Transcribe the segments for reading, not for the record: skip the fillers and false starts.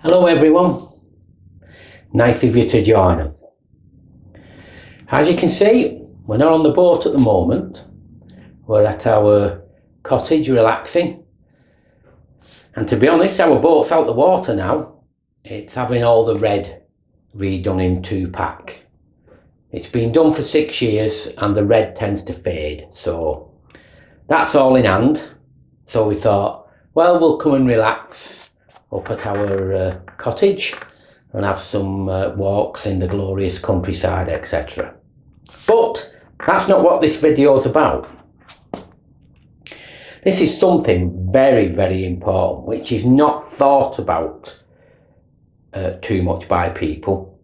Hello everyone, nice of you to join us. As you can see, we're not on the boat at the moment. We're at our cottage relaxing, and to be honest, our boat's out the water now. It's having all the red redone in 2-pack. It's been done for 6 years and the red tends to fade, so that's all in hand. So we thought, well, we'll come and relax up at our cottage and have some walks in the glorious countryside, etc. But that's not what this video is about. This is something very, very important, which is not thought about too much by people,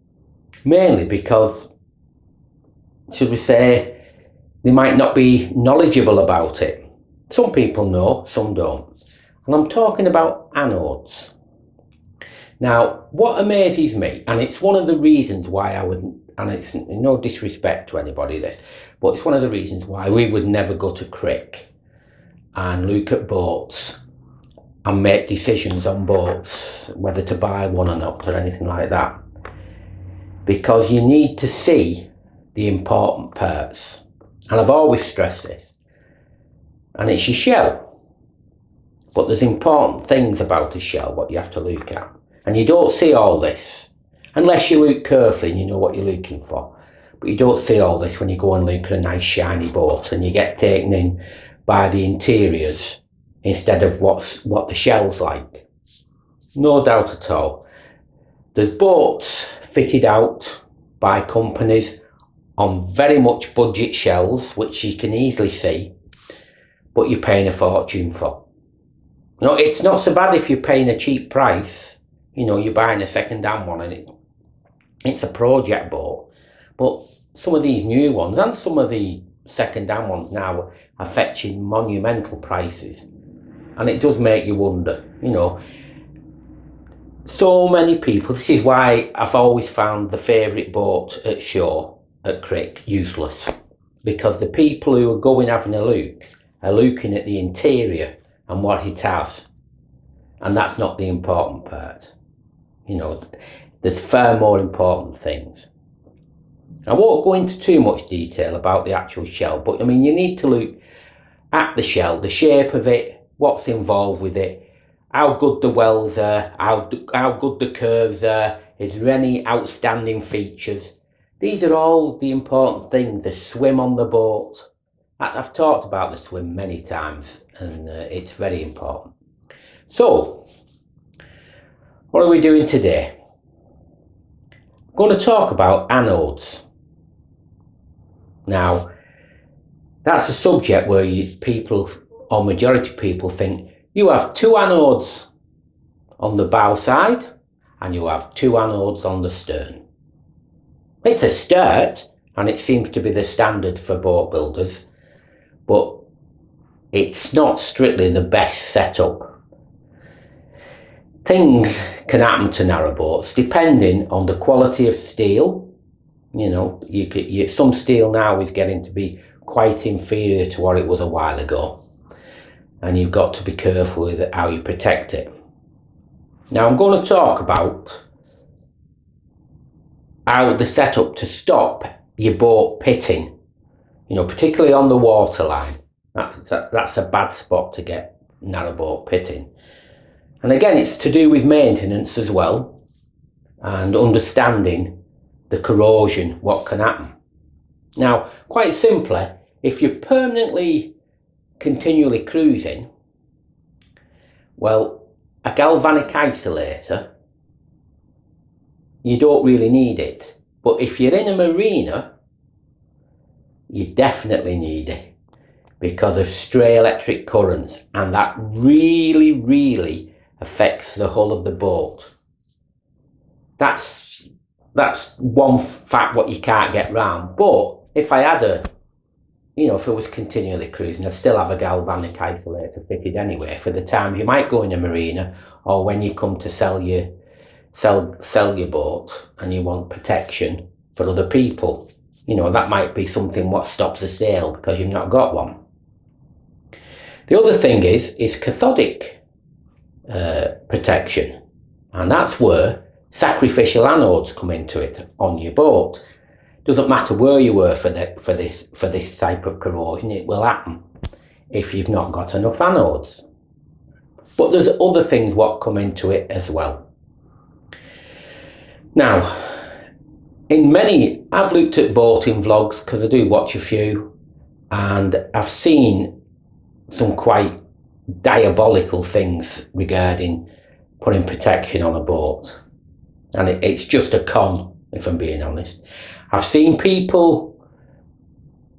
mainly because, should we say, they might not be knowledgeable about it. Some people know, some don't. And I'm talking about anodes. Now, what amazes me, and it's one of the reasons why I would, and it's no disrespect to anybody this, but it's one of the reasons why we would never go to Crick and look at boats and make decisions on boats, whether to buy one or not or anything like that. Because you need to see the important parts. And I've always stressed this. And it's your shell. But there's important things about a shell, what you have to look at. And you don't see all this, unless you look carefully and you know what you're looking for. But you don't see all this when you go and look at a nice shiny boat and you get taken in by the interiors instead of what the shell's like. No doubt at all. There's boats fitted out by companies on very much budget shells, which you can easily see, but you're paying a fortune for. No, it's not so bad if you're paying a cheap price. You know, you're buying a second-hand one and it's a project boat. But some of these new ones and some of the second-hand ones now are fetching monumental prices. And it does make you wonder, you know. So many people, this is why I've always found the favourite boat at shore, at Crick, useless. Because the people who are going having a look are looking at the interior and what it has. And that's not the important part. You know, there's far more important things. I won't go into too much detail about the actual shell, but I mean, you need to look at the shell, the shape of it, what's involved with it, how good the wells are, how good the curves are, is there any outstanding features. These are all the important things. The swim on the boat. I've talked about the swim many times and it's very important. So, what are we doing today? I'm going to talk about anodes. Now, that's a subject where people, or majority of people, think you have 2 anodes on the bow side and you have 2 anodes on the stern. It's a start and it seems to be the standard for boat builders, but it's not strictly the best setup. Things can happen to narrowboats depending on the quality of steel. You know, some steel now is getting to be quite inferior to what it was a while ago. And you've got to be careful with how you protect it. Now I'm going to talk about how the setup to stop your boat pitting. You know, particularly on the waterline. That's a bad spot to get narrowboat pitting. And again, it's to do with maintenance as well and understanding the corrosion, what can happen. Now, quite simply, if you're permanently, continually cruising, well, a galvanic isolator, you don't really need it. But if you're in a marina, you definitely need it because of stray electric currents, and that really, really affects the hull of the boat. That's one fact what you can't get round. But if I had if it was continually cruising, I'd still have a galvanic isolator fitted anyway for the time you might go in a marina or when you come to sell your boat and you want protection for other people. You know, that might be something what stops a sale because you've not got one. The other thing is cathodic protection. And that's where sacrificial anodes come into it on your boat. Doesn't matter where you were for this type of corrosion, it will happen if you've not got enough anodes. But there's other things what come into it as well. Now, I've looked at boating vlogs because I do watch a few, and I've seen some quite diabolical things regarding putting protection on a boat, and it's just a con, if I'm being honest. I've seen people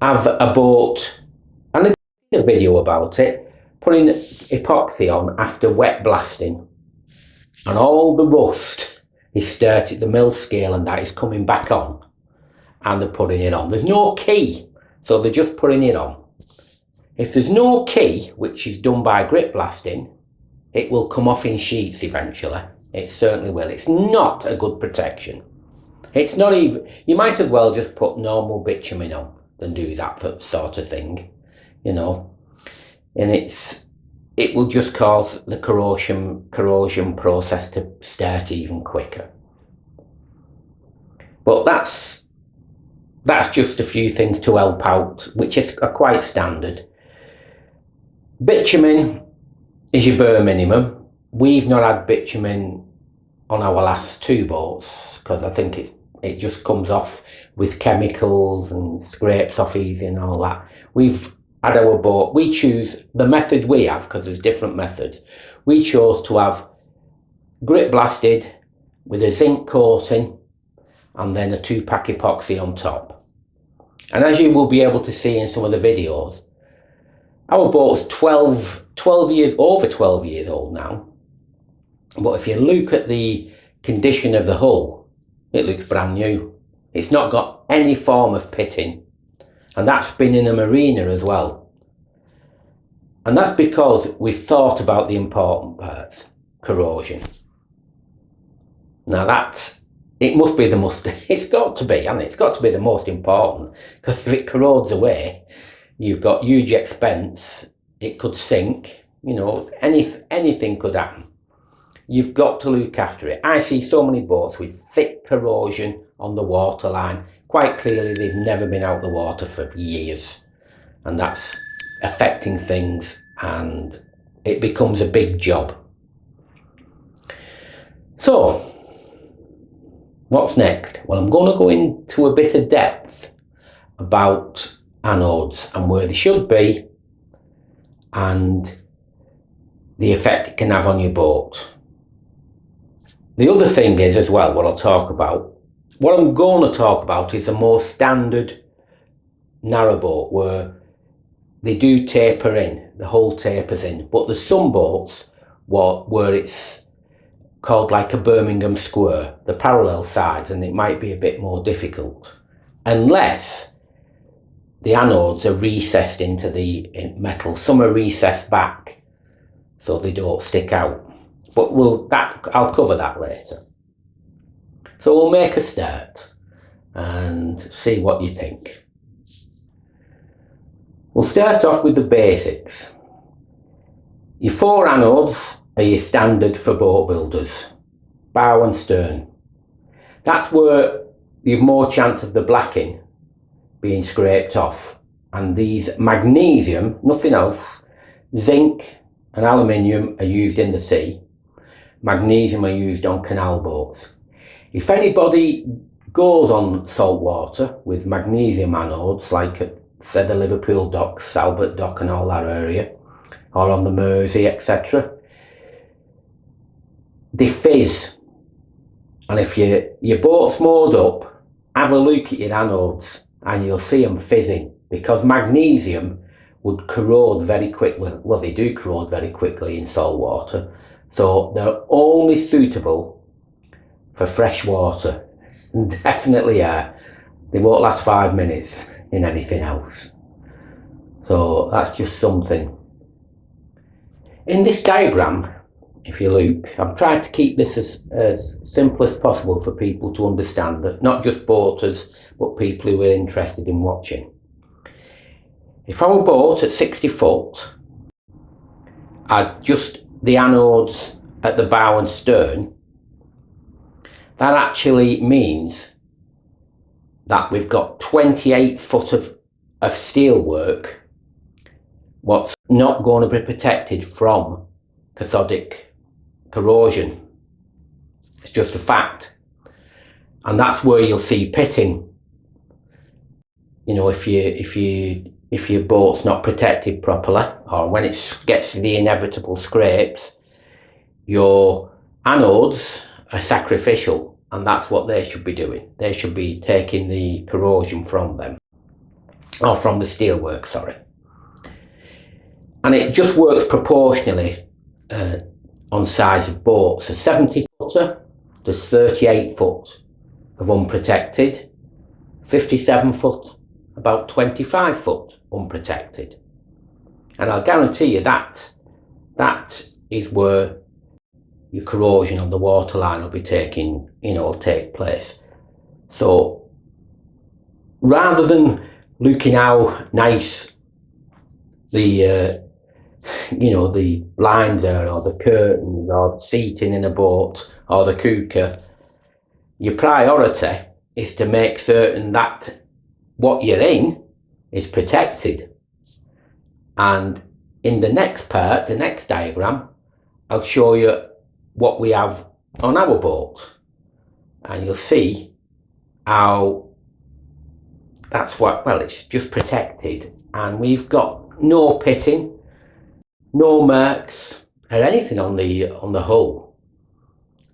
have a boat, and I did a video about it, putting epoxy on after wet blasting, and all the rust is started, the mill scale and that is coming back on, and they're putting it on. There's no key, so they're just putting it on. If there's no key, which is done by grit blasting, it will come off in sheets eventually. It certainly will. It's not a good protection. It's not even, you might as well just put normal bitumen on than do that sort of thing, you know. And it will just cause the corrosion process to start even quicker. But that's just a few things to help out, which are quite standard. Bitumen is your bare minimum. We've not had bitumen on our last 2 boats because I think it just comes off with chemicals and scrapes off easy and all that. We've had our boat, we choose the method we have, because there's different methods. We chose to have grit blasted with a zinc coating and then a 2-pack epoxy on top. And as you will be able to see in some of the videos, our boat's 12 years, over 12 years old now. But if you look at the condition of the hull, it looks brand new. It's not got any form of pitting. And that's been in a marina as well. And that's because we've thought about the important parts, corrosion. Now it must be it's got to be, and it's got to be the most important, because if it corrodes away, you've got huge expense, it could sink, you know, anything could happen. You've got to look after it. I see so many boats with thick corrosion on the waterline. Quite clearly, they've never been out the water for years. And that's affecting things, and it becomes a big job. So, what's next? Well, I'm going to go into a bit of depth about anodes and where they should be and the effect it can have on your boat. The other thing is as well, what I'm going to talk about is a more standard narrowboat where they do taper in, the hull tapers in, but there's some boats where it's called like a Birmingham square, the parallel sides, and it might be a bit more difficult unless the anodes are recessed into the metal. Some are recessed back so they don't stick out. But I'll cover that later. So we'll make a start and see what you think. We'll start off with the basics. Your 4 anodes are your standard for boat builders, bow and stern. That's where you've more chance of the blacking being scraped off. And these magnesium, nothing else, zinc and aluminium are used in the sea. Magnesium are used on canal boats. If anybody goes on salt water with magnesium anodes, like at, say, the Liverpool docks, Albert Dock and all that area, or on the Mersey, etc., they fizz. And if your boat's moored up, have a look at your anodes and you'll see them fizzing, because magnesium would corrode very quickly. Well, they do corrode very quickly in salt water. So they're only suitable for fresh water. Definitely are. They won't last 5 minutes in anything else. So that's just something. In this diagram, if you look, I'm trying to keep this as simple as possible for people to understand, that not just boaters, but people who are interested in watching. If our boat at 60 foot had just the anodes at the bow and stern, that actually means that we've got 28 foot of steel work what's not going to be protected from cathodic corrosion. It's just a fact. And that's where you'll see pitting. You know, if your boat's not protected properly, or when it gets to the inevitable scrapes, your anodes are sacrificial, and that's what they should be doing. They should be taking the corrosion from them, or from the steelwork, sorry. And it just works proportionally on size of boats. A 70 footer, there's 38 foot of unprotected, 57 foot, about 25 foot unprotected. And I'll guarantee you that is where your corrosion on the waterline will be take place. So rather than looking how nice the the blinds are, or the curtains, or the seating in a boat, or the cooker, your priority is to make certain that what you're in is protected. And in the next part, the next diagram, I'll show you what we have on our boat, and you'll see how it's just protected, and we've got no pitting, no marks or anything on the hull.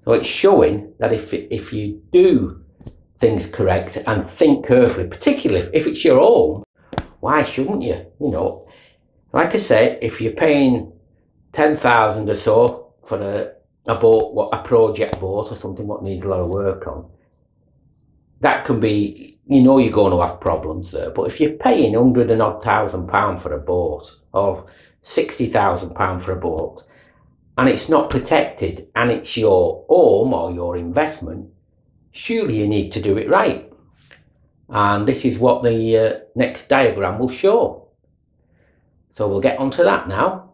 So it's showing that if you do things correct and think carefully, particularly if it's your home, why shouldn't you? You know, like I say, if you're paying 10,000 or so for a boat, a project boat or something what needs a lot of work on, that can be, you're going to have problems there. But if you're paying £100,000 for a boat, or £60,000 for a boat, and it's not protected, and it's your home or your investment, surely you need to do it right. And this is what the next diagram will show. So we'll get onto that now.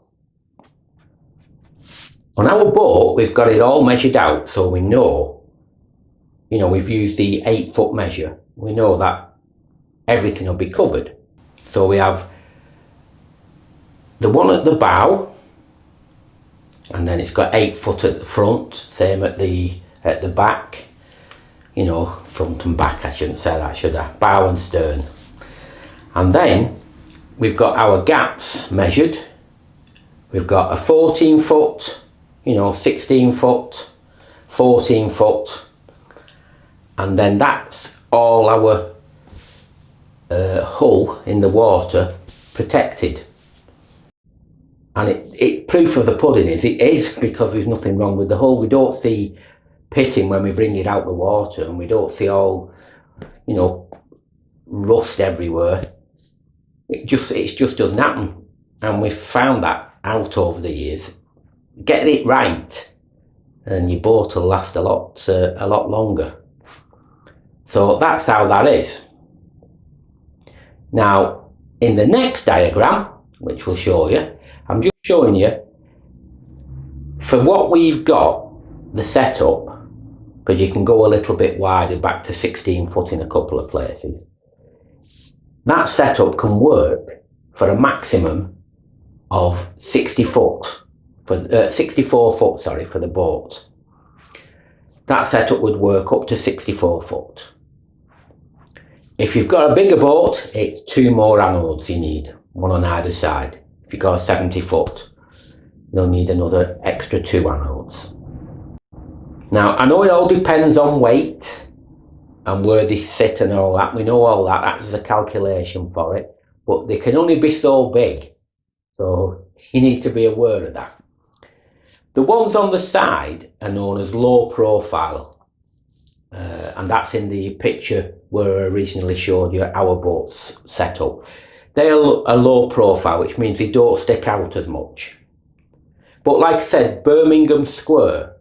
On our boat, we've got it all measured out, so we know, we've used the 8 foot measure. We know that everything will be covered. So we have the one at the bow, and then it's got 8 foot at the front, same at the back, front and back, I shouldn't say that, should I? Bow and stern. And then we've got our gaps measured. We've got a 14 foot, 16 foot, 14 foot, and then that's all our hull in the water protected. And it proof of the pudding is it is, because there's nothing wrong with the hull. We don't see pitting when we bring it out the water, and we don't see all rust everywhere. It just doesn't happen, and we've found that out over the years. Get it right and your boat will last a lot longer. So that's how that is. Now in the next diagram, which we'll show you, I'm just showing you for what we've got, the setup, because you can go a little bit wider, back to 16 foot in a couple of places. That setup can work for a maximum of 60 foot, 64 foot, sorry, for the boat. That setup would work up to 64 foot. If you've got a bigger boat, it's 2 more anodes you need, one on either side. If you've got a 70 foot, you'll need another extra 2 anodes. Now, I know it all depends on weight and where they sit and all that. We know all that, that's a calculation for it, but they can only be so big. So you need to be aware of that. The ones on the side are known as low profile, and that's in the picture where I originally showed you our boat's setup. They're a low profile, which means they don't stick out as much. But like I said, Birmingham Square,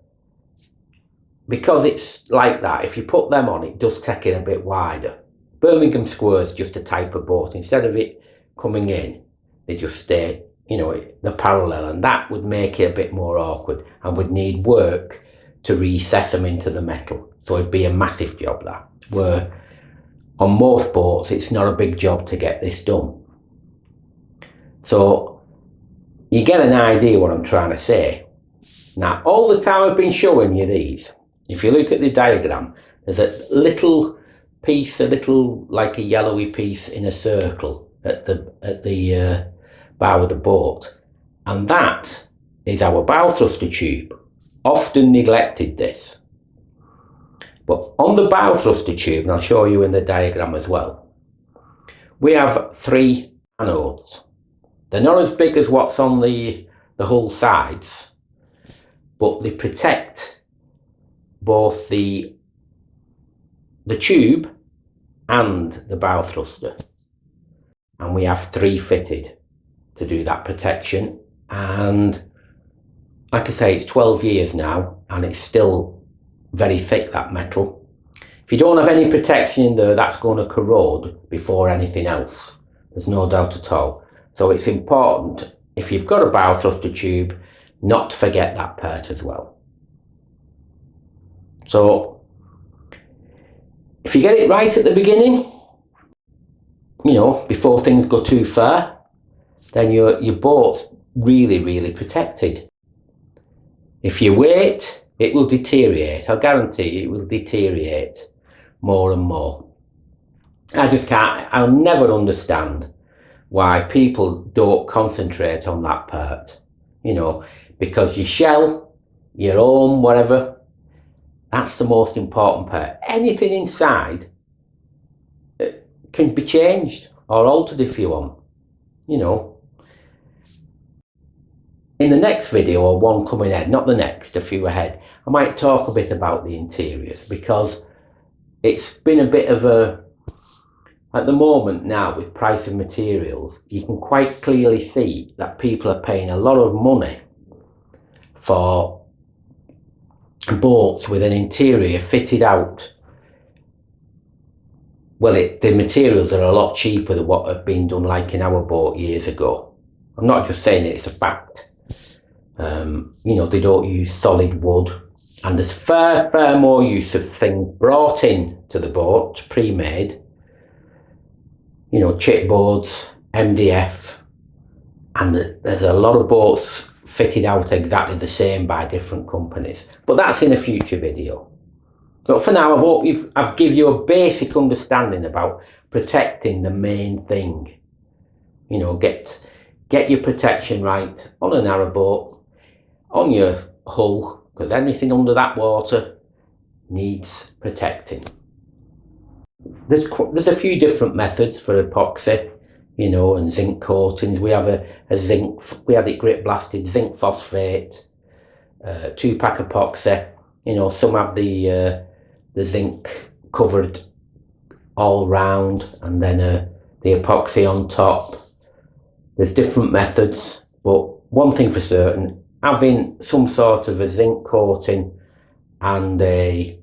because it's like that, if you put them on, it does take it a bit wider. Birmingham Square is just a type of boat. Instead of it coming in, they just stay, the parallel, and that would make it a bit more awkward and would need work to recess them into the metal. So it'd be a massive job, that. Where on most boats, it's not a big job to get this done. So you get an idea what I'm trying to say. Now, all the time I've been showing you these, if you look at the diagram, there's a little piece, like a yellowy piece in a circle at the bow of the boat. And that is our bow thruster tube. Often neglected, this. But on the bow thruster tube, and I'll show you in the diagram as well, we have 3 anodes. They're not as big as what's on the hull sides, but they protect both the tube and the bow thruster. And we have 3 fitted to do that protection. And like I say, it's 12 years now and it's still very thick, that metal. If you don't have any protection in there, that's going to corrode before anything else. There's no doubt at all. So it's important, if you've got a bow thruster tube, not to forget that part as well. So if you get it right at the beginning, you know, before things go too far, then your boat's really protected. If you wait, it will deteriorate. I'll guarantee it will deteriorate more and more. I'll never understand why people don't concentrate on that part, you know, because your shell, your home, whatever, that's the most important part. Anything inside can be changed or altered if you want, you know. In the next video, or one coming ahead, not the next, a few ahead, I might talk a bit about the interiors, because it's been a bit of a, at the moment now, with price of materials, you can quite clearly see that people are paying a lot of money for boats with an interior fitted out. Well, the materials are a lot cheaper than what have been done like in our boat years ago. I'm not just saying it, it's a fact. You know, they don't use solid wood, and there's far more use of things brought in to the boat, pre-made. You know, chipboards, MDF, and there's a lot of boats fitted out exactly the same by different companies. But that's in a future video. But for now, I hope I've given you a basic understanding about protecting the main thing. You know, get your protection right on a narrowboat, on your hull, because anything under that water needs protecting. There's a few different methods for epoxy, you know, and zinc coatings. We have we had it grit blasted, zinc phosphate, 2-pack epoxy. You know, some have the zinc covered all round, and then the epoxy on top. There's different methods, but one thing for certain, having some sort of a zinc coating and a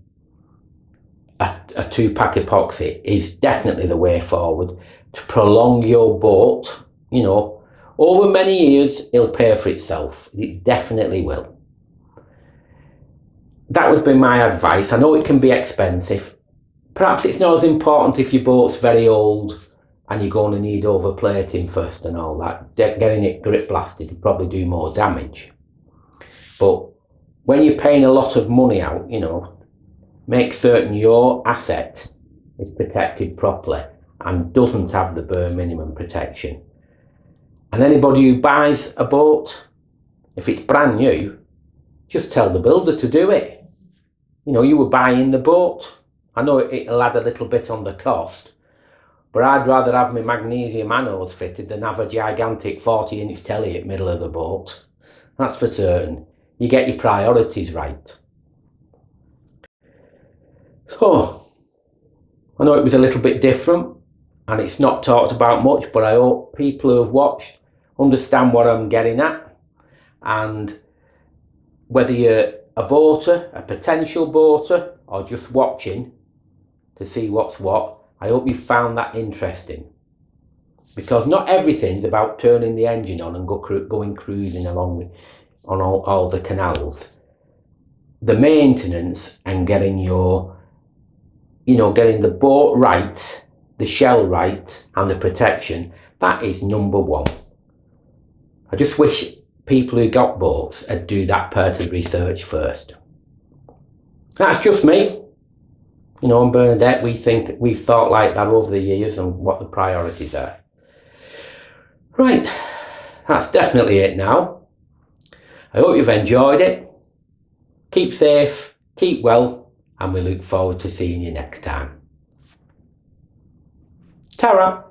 2-pack epoxy is definitely the way forward to prolong your boat. You know, over many years, it'll pay for itself. It definitely will. That would be my advice. I know it can be expensive. Perhaps it's not as important if your boat's very old and you're going to need overplating first and all that. Getting it grit blasted would probably do more damage. But when you're paying a lot of money out, you know, make certain your asset is protected properly and doesn't have the bare minimum protection. And anybody who buys a boat, if it's brand new, just tell the builder to do it. You know, you were buying the boat. I know it'll add a little bit on the cost, but I'd rather have my magnesium anodes fitted than have a gigantic 40-inch telly at the middle of the boat. That's for certain. You get your priorities right. So, I know it was a little bit different and it's not talked about much, but I hope people who have watched understand what I'm getting at. And whether you're a boater, a potential boater, or just watching to see what's what, I hope you found that interesting. Because not everything's about turning the engine on and going cruising along on all the canals. the maintenance and getting your, getting the boat right, the shell right, and the protection, that is number one. I just wish people who got boats would do that part of research first. That's just me. And Bernadette, we've thought like that over the years and what the priorities are. Right, that's definitely it now. I hope you've enjoyed it. Keep safe, keep well, and we look forward to seeing you next time. Ta-ra!